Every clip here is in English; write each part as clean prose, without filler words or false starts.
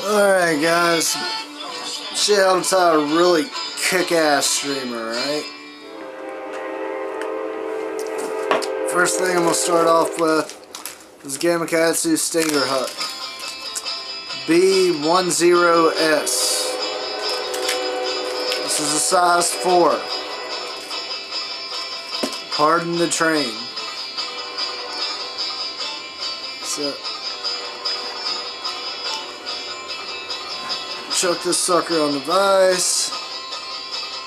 Alright guys, see how to tie a really kick-ass streamer, right? First thing I'm going to start off with is Gamakatsu Stinger Hook B10S. This is a size 4. Pardon the train. So chuck this sucker on the vise,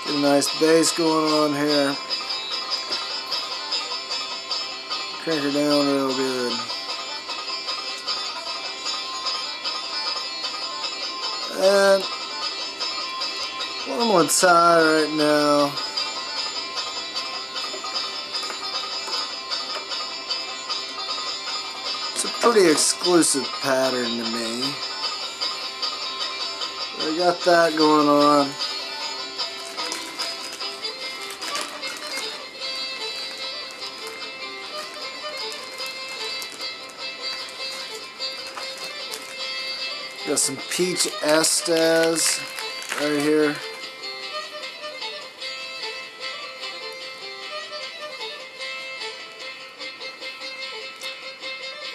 get a nice bass going on here, crank her down real good. And what I'm going to tie right now it's a pretty exclusive pattern to me. I got that going on. Got some peach Estes right here.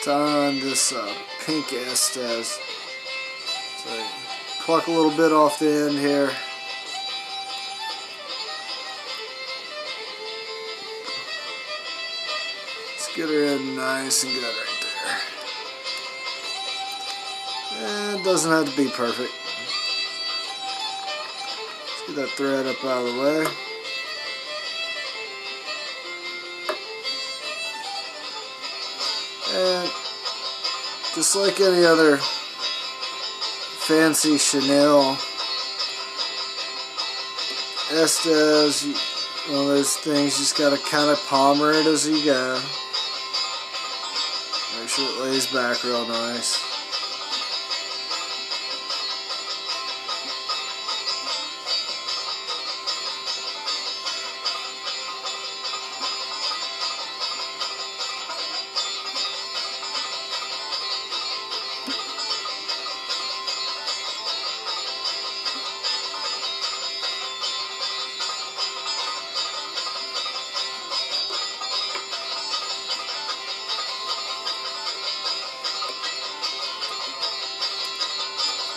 Tying this pink Estes. So pluck a little bit off the end here. Let's get her in nice and good right there. And it doesn't have to be perfect. Let's get that thread up out of the way. And just like any other fancy Chanel Estes, one of those things, you just gotta kind of palmer it as you go. Make sure it lays back real nice.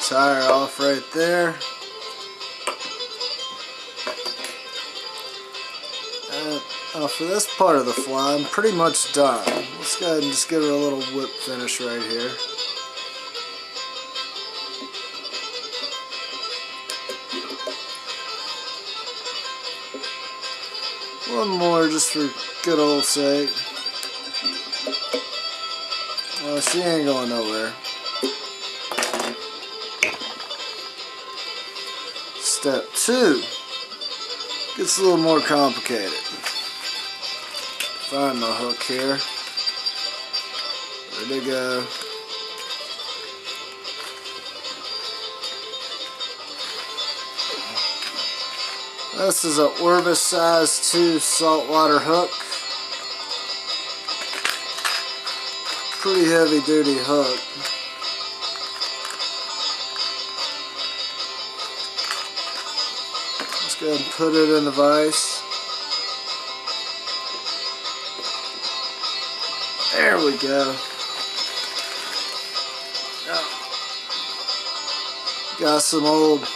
Tie her off right there. And for this part of the fly, I'm pretty much done. Let's go ahead and just give her a little whip finish right here. One more just for good old sake. Well, she ain't going nowhere. Step 2 gets a little more complicated. Find my hook here. There to go. This is a Orvis size 2 saltwater hook. Pretty heavy duty hook. Go ahead and put it in the vise. There we go. Got some old,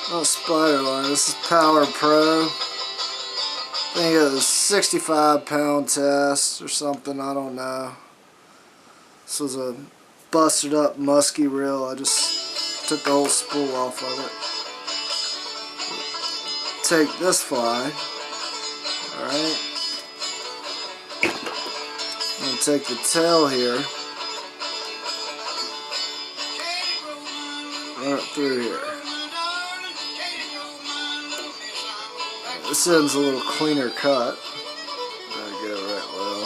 not spider line, this is Power Pro. I think it was a 65-pound test or something, I don't know. This was a busted up musky reel. I just took the whole spool off of it. Take this fly, alright, and take the tail here, run it through here. This end's a little cleaner cut. That'll go right well.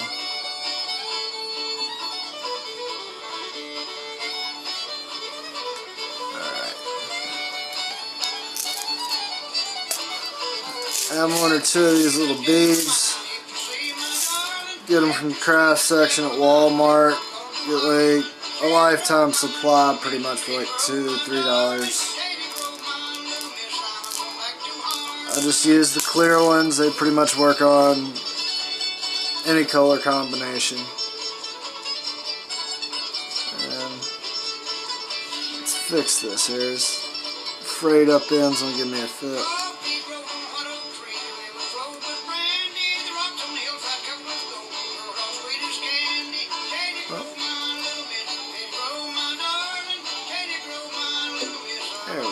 I have one or two of these little beads. Get them from the craft section at Walmart. Get like a lifetime supply pretty much for like $2 or $3. I just use the clear ones. They pretty much work on any color combination. And let's fix this here. This frayed up ends will give me a fit. There we go.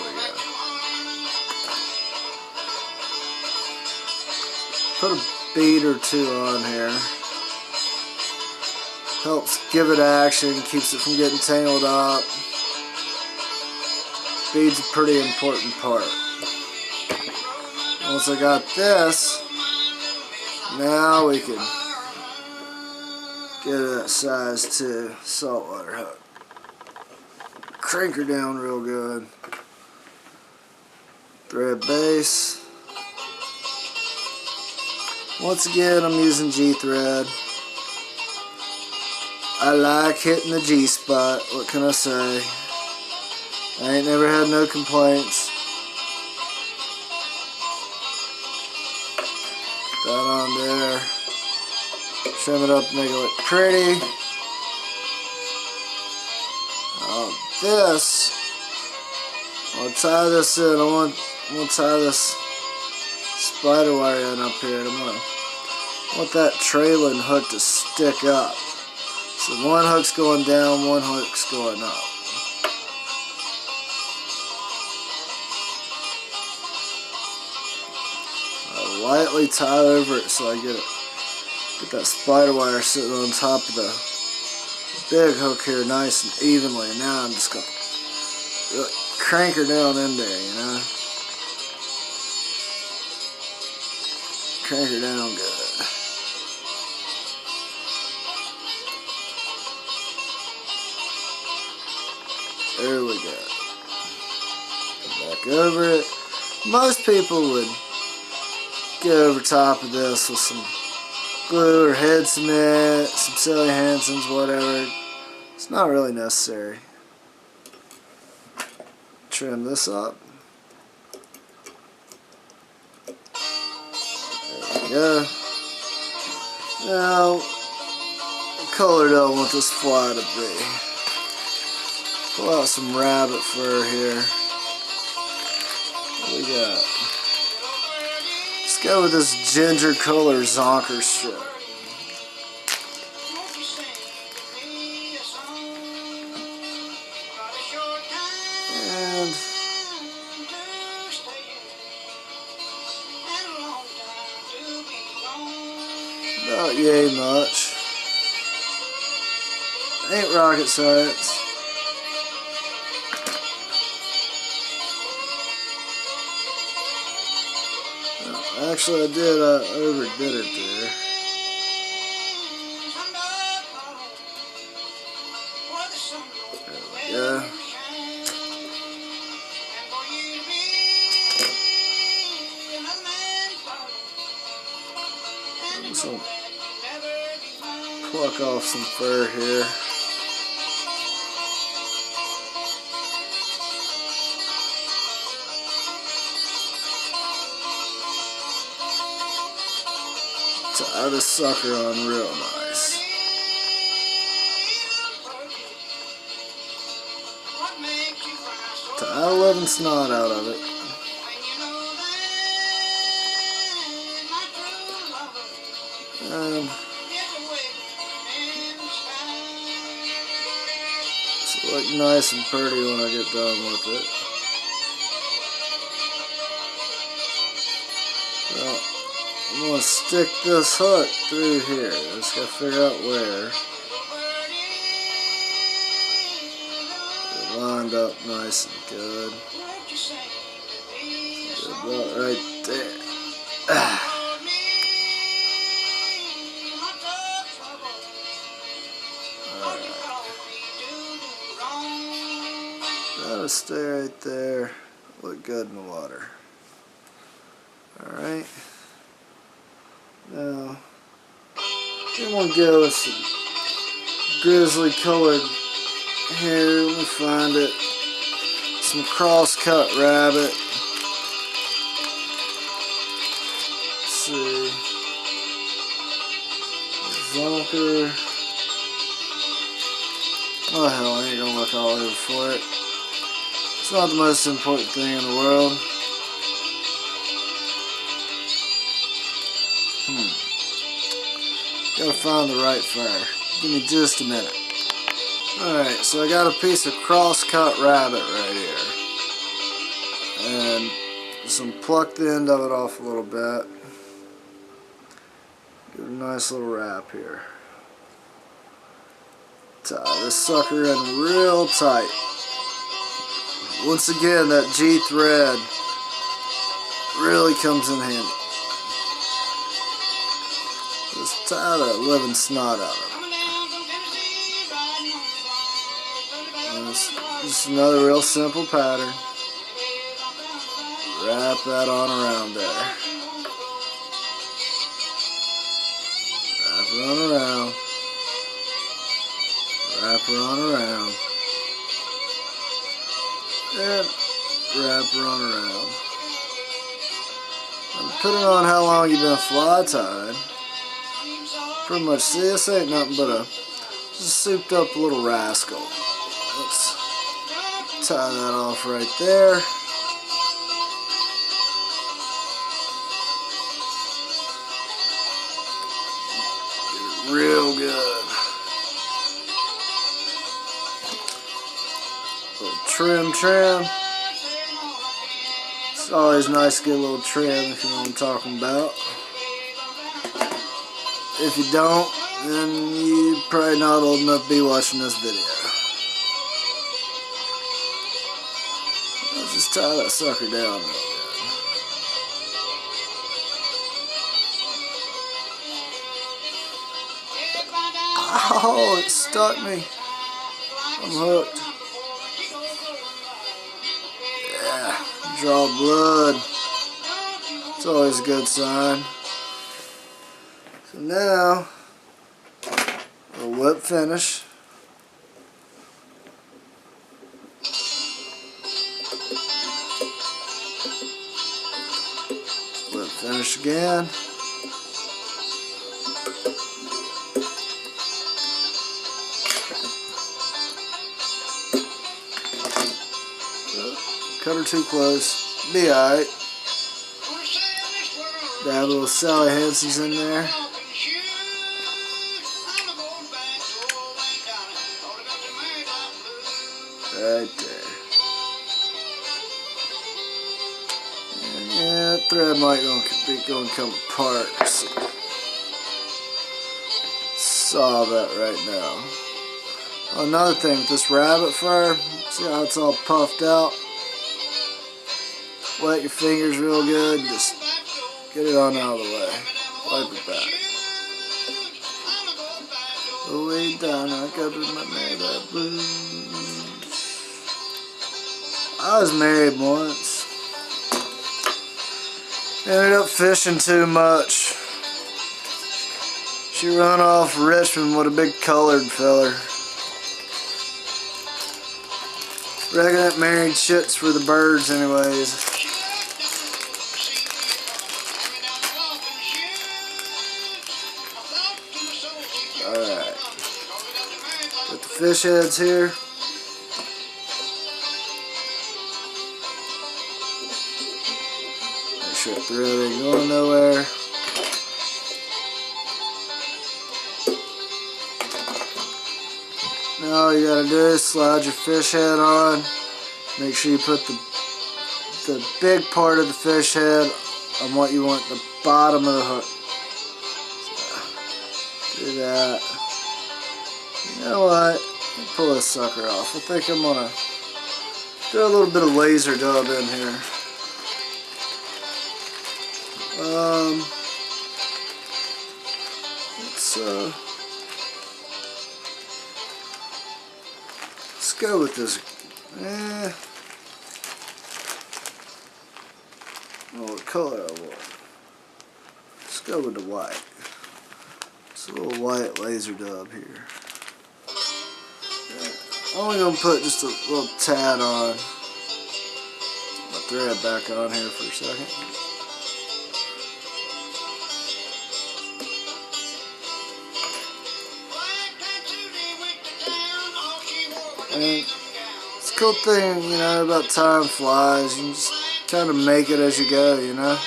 Put a bead or two on here. Helps give it action, keeps it from getting tangled up. Bead's a pretty important part. Once I got this, now we can get it that size too. Saltwater hook. Crank her down real good. Thread base. Once again, I'm using G-thread. I like hitting the G-spot. What can I say? I ain't never had no complaints. That on there. Trim it up, make it look pretty. This, I'll tie this in. I'm gonna tie this spider wire in up here. I want that trailing hook to stick up. So one hook's going down, one hook's going up. I lightly tie over it so I get that spider wire sitting on top of the big hook here nice and evenly. And now I'm just going to really crank her down in there, you know. Crank her down good. There we go. Back over it. Most people would get over top of this with some glue or head cement, some Sally Hansen's, whatever. It's not really necessary. Trim this up. There we go. Now, what color do I want this fly to be? Pull out some rabbit fur here. What we got? Let's go with this ginger color zonker strip. And about yay much. Ain't rocket science. Actually, I overdid it there. There we go. Just gonna pluck off some fur here. Tie this sucker on real nice. Tie a living snot out of it. It's look nice and pretty when I get done with it. Well, I'm going to stick this hook through here. Just got to figure out where. It lined up nice and good. About right there. Alright. That'll stay right there. Look good in the water. Alright. Now, then we'll go with some grizzly colored hair. Let me find it. Some cross-cut rabbit. Let's see. Zonker. Oh hell, I ain't gonna look all over for it. It's not the most important thing in the world. Gotta find the right fur. Give me just a minute. Alright, so I got a piece of cross-cut rabbit right here. And some plucked the end of it off a little bit. Give it a nice little wrap here. Tie this sucker in real tight. Once again, that G thread really comes in handy. Just tie the living snot out of it. Just another real simple pattern. Wrap that on around there. Wrap it on around. Wrap her on around. And wrap her on around. And depending on how long you've been fly tied, pretty much, see, this ain't nothing but a just souped up little rascal. Let's tie that off right there. Get it real good. Little trim. It's always nice to get a little trim if you know what I'm talking about. If you don't, then you're probably not old enough to be watching this video. Let's just tie that sucker down real good. Oh, it stuck me. I'm hooked. Yeah, draw blood. It's always a good sign. So now, a whip finish. Whip finish again. Cut her too close. Be alright. Got a little Sally Hansen's in there. Right there. And yeah, that thread might be going to come apart. Saw that right now. Another thing with this rabbit fur, see how it's all puffed out? Wet your fingers real good, just get it on out of the way. Wipe it back. Oh, way down, I got that blues. I was married once. Ended up fishing too much. She run off Richmond with a big colored feller. Reckon that married shit's for the birds anyways. Alright. Got the fish heads here. Make sure the thread ain't going nowhere. Now all you gotta do is slide your fish head on. Make sure you put the big part of the fish head on what you want the bottom of the hook. So, do that. You know what? Pull this sucker off. I think I'm gonna do a little bit of laser dub in here. Let's go with this. I don't know what color I want. Let's go with the white. It's a little white laser dub here. I'm only gonna put just a little tad on. My thread back on here for a second. And it's a cool thing, you know, about time flies. You can just kind of make it as you go, you know.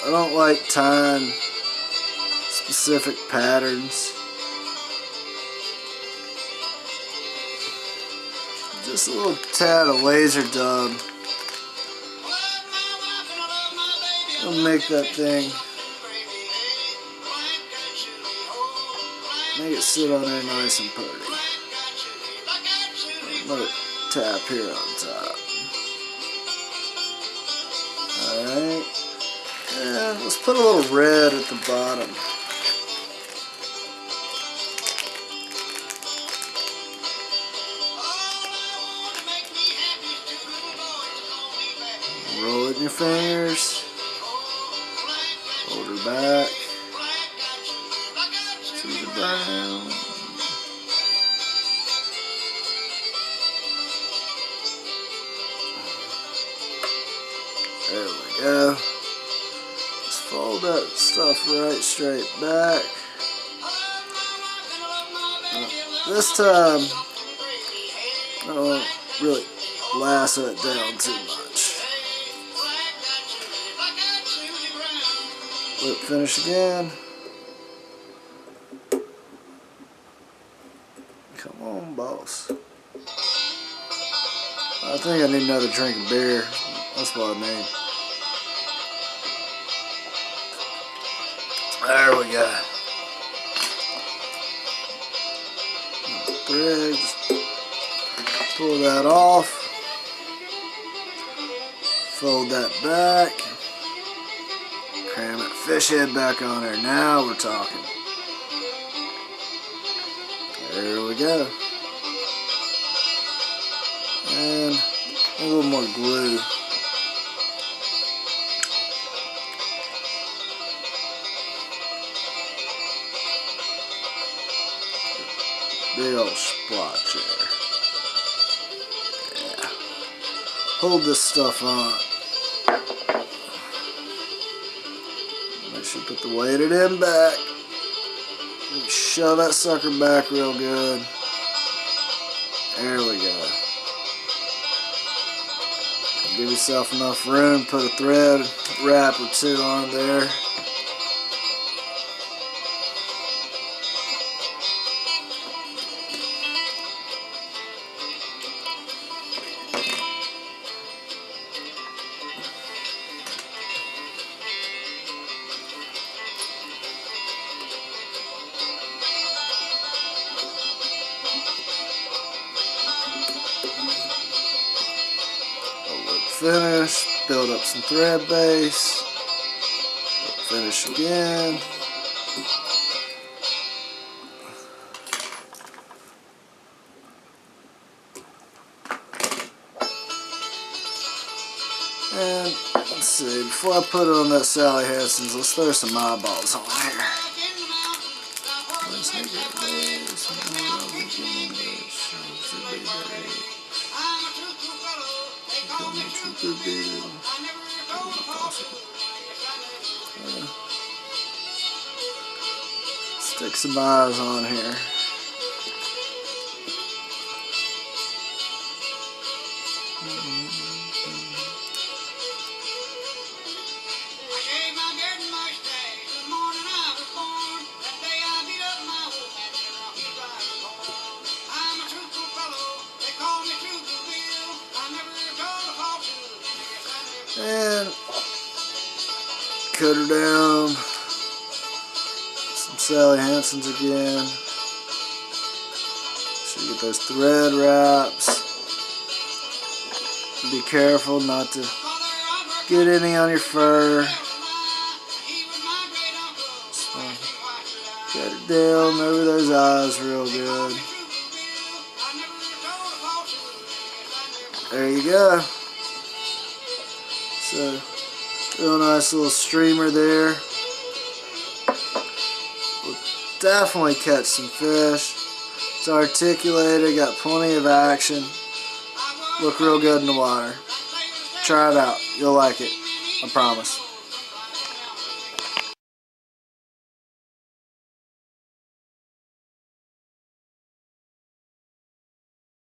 I don't like tying specific patterns. Just a little tad of laser dub. It'll make that thing, make it sit on there nice and pretty. Another tap here on top. Alright. And let's put a little red at the bottom. Roll it in your fingers. Hold her back to the brown. There we go. Just fold that stuff right straight back. This time, I don't really lasso it down too much. Lip finish again. Come on, boss. I think I need another drink of beer. That's what I need. There we go. Thread, just pull that off. Fold that back. Cram that fish head back on there. Now we're talking. There we go. And a little more glue. Big old splotch there. Yeah. Hold this stuff on. Make sure you put the weighted end back. And shove that sucker back real good. There we go. Give yourself enough room. Put a thread wrap or two on there. Finish, build up some thread base, finish again, and let's see, before I put it on that Sally Hansen's, let's throw some eyeballs on here. Stick some eyes on here. And cut her down. Some Sally Hansen's again. So you get those thread wraps. Be careful not to get any on your fur. Just cut it down over those eyes real good. There you go. So, real nice little streamer there. We'll definitely catch some fish. It's articulated, got plenty of action. Look real good in the water. Try it out. You'll like it. I promise.